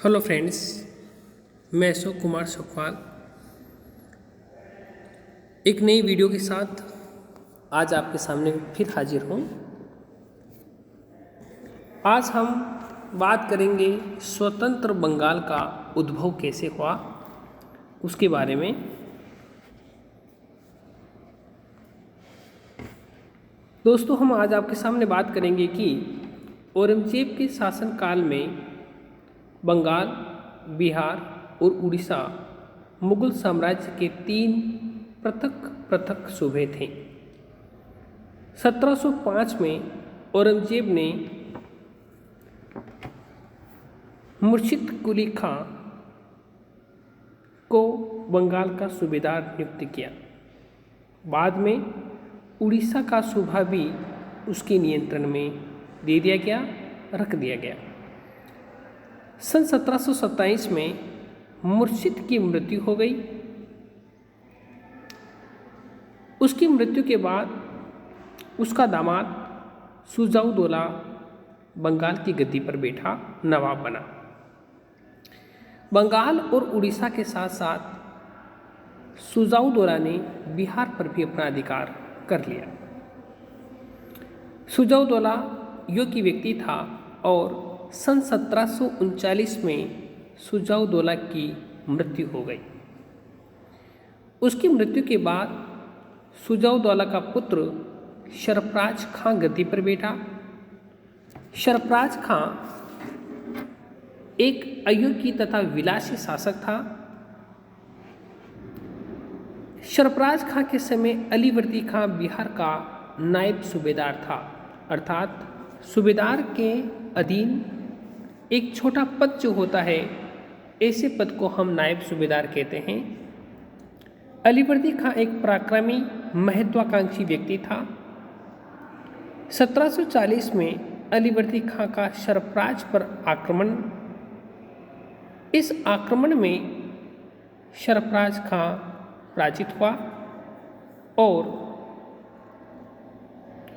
Hello friends, मैं अशोक कुमार सुखवाल एक नई वीडियो के साथ आज आपके सामने फिर हाजिर हूँ। आज हम बात करेंगे स्वतंत्र बंगाल का उद्भव कैसे हुआ उसके बारे में। दोस्तों, हम आज आपके सामने बात करेंगे कि औरंगजेब के शासनकाल में बंगाल, बिहार और उड़ीसा मुगल साम्राज्य के 3 पृथक पृथक सूबे थे। 1705 में औरंगजेब ने मुर्शिद कुली खां को बंगाल का सूबेदार नियुक्त किया। बाद में उड़ीसा का सूबा भी उसके नियंत्रण में दे दिया गया, रख दिया गया। सन 1727 में मुर्शिद की मृत्यु हो गई। उसकी मृत्यु के बाद उसका दामाद सुजाउदौला बंगाल की गद्दी पर बैठा नवाब बना। बंगाल और उड़ीसा के साथ साथ सुजाउदौला ने बिहार पर भी अपना अधिकार कर लिया। सुजाउदौला योग्य व्यक्ति था और सन 1739 में सुजाउदौला की मृत्यु हो गई। उसकी मृत्यु के बाद सुजाउदौला का पुत्र सरफराज खां गद्दी पर बैठा। सरफराज खां एक अयोग्य तथा विलासी शासक था। सरफराज खां के समय अलीवर्दी खां बिहार का नायब सूबेदार था, अर्थात सूबेदार के अधीन एक छोटा पद जो होता है, ऐसे पद को हम नायब सूबेदार कहते हैं। अलीवर्दी खां एक पराक्रमी महत्वाकांक्षी व्यक्ति था। 1740 में अलीवर्दी खां का सरफराज पर आक्रमण। इस आक्रमण में सरफराज खां पराजित हुआ और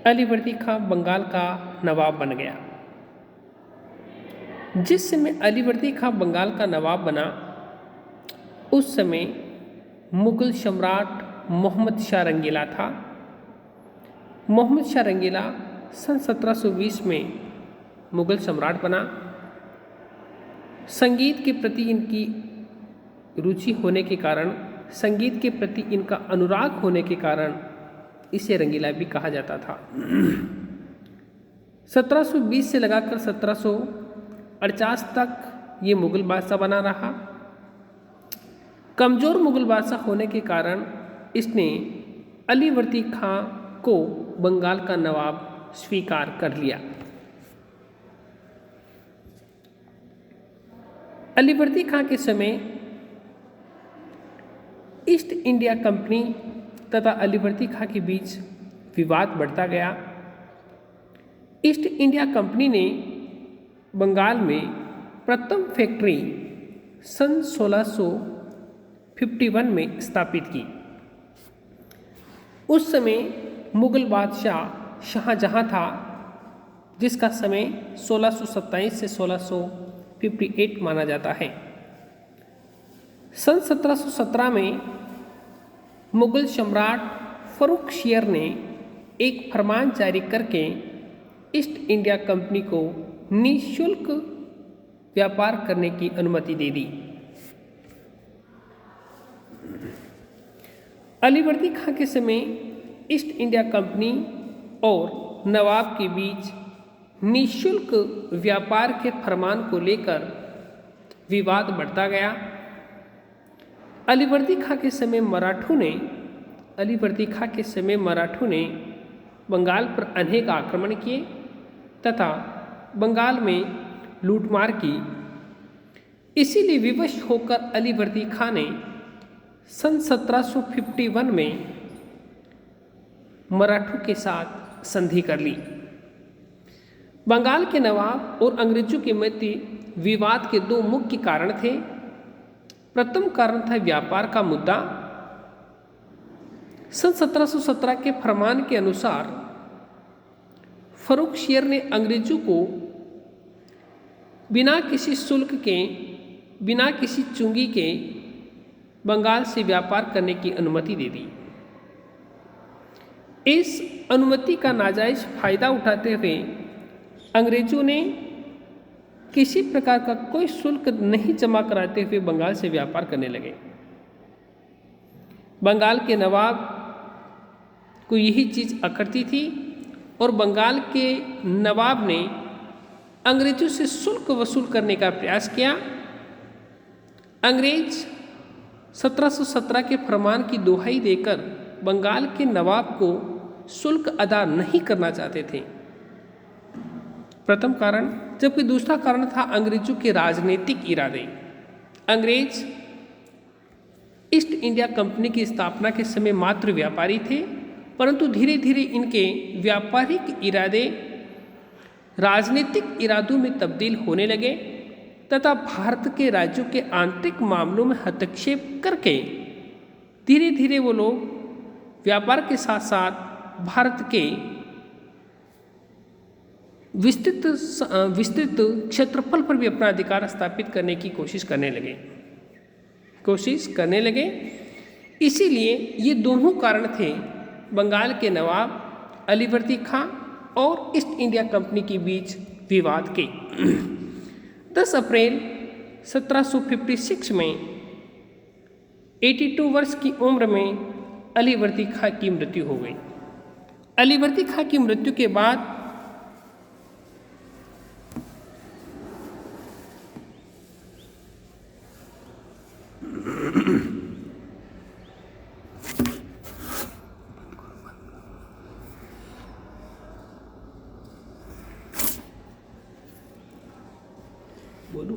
अलीवर्दी खां बंगाल का नवाब बन गया। जिस समय अलीवर्दी खां बंगाल का नवाब बना, उस समय मुगल सम्राट मोहम्मद शाह रंगीला था। मोहम्मद शाह रंगीला सन 1720 में मुगल सम्राट बना। संगीत के प्रति इनकी रुचि होने के कारण, संगीत के प्रति इनका अनुराग होने के कारण इसे रंगीला भी कहा जाता था। 1720 से लगाकर 1748 तक ये मुगल बादशाह बना रहा। कमज़ोर मुगल बादशाह होने के कारण इसने अलीवर्दी खां को बंगाल का नवाब स्वीकार कर लिया। अलीवर्दी खां के समय ईस्ट इंडिया कंपनी तथा अलीवर्दी खां के बीच विवाद बढ़ता गया। ईस्ट इंडिया कंपनी ने बंगाल में प्रथम फैक्ट्री सन 1651 में स्थापित की। उस समय मुगल बादशाह शाहजहां था, जिसका समय 1627 से 1658 माना जाता है। सन 1717 में मुगल सम्राट फर्रुखशियर ने एक फरमान जारी करके ईस्ट इंडिया कंपनी को निःशुल्क व्यापार करने की अनुमति दे दी। अलीवर्दी खां के समय ईस्ट इंडिया कंपनी और नवाब के बीच निःशुल्क व्यापार के फरमान को लेकर विवाद बढ़ता गया। अलीवर्दी खां के समय मराठों ने बंगाल पर अनेक आक्रमण किए तथा बंगाल में लूटमार की। इसीलिए विवश होकर अलीवर्दी खां ने सन 1751 में मराठों के साथ संधि कर ली। बंगाल के नवाब और अंग्रेजों के मध्य विवाद के 2 मुख्य कारण थे। प्रथम कारण था व्यापार का मुद्दा। सन 1717 के फरमान के अनुसार फर्रुखशियर ने अंग्रेजों को बिना किसी शुल्क के, बिना किसी चुंगी के बंगाल से व्यापार करने की अनुमति दे दी। इस अनुमति का नाजायज फायदा उठाते हुए अंग्रेजों ने किसी प्रकार का कोई शुल्क नहीं जमा कराते हुए बंगाल से व्यापार करने लगे। बंगाल के नवाब को यही चीज़ अखरती थी और बंगाल के नवाब ने अंग्रेजों से शुल्क वसूल करने का प्रयास किया। अंग्रेज 1717 के फरमान की दोहाई देकर बंगाल के नवाब को शुल्क अदा नहीं करना चाहते थे, प्रथम कारण। जबकि दूसरा कारण था अंग्रेजों के राजनीतिक इरादे। अंग्रेज ईस्ट इंडिया कंपनी की स्थापना के समय मात्र व्यापारी थे, परंतु धीरे धीरे इनके व्यापारिक इरादे राजनीतिक इरादों में तब्दील होने लगे तथा भारत के राज्यों के आंतरिक मामलों में हस्तक्षेप करके धीरे धीरे वो लोग व्यापार के साथ साथ भारत के विस्तृत क्षेत्रफल पर भी अपना अधिकार स्थापित करने की कोशिश करने लगे। इसीलिए ये दोनों कारण थे बंगाल के नवाब अलीवर्दी खां और ईस्ट इंडिया कंपनी के बीच विवाद के। 10 अप्रैल 1756 में 82 वर्ष की उम्र में अलीवर्दी खां की मृत्यु हो गई। अलीवर्दी खां की मृत्यु के बाद बोलूं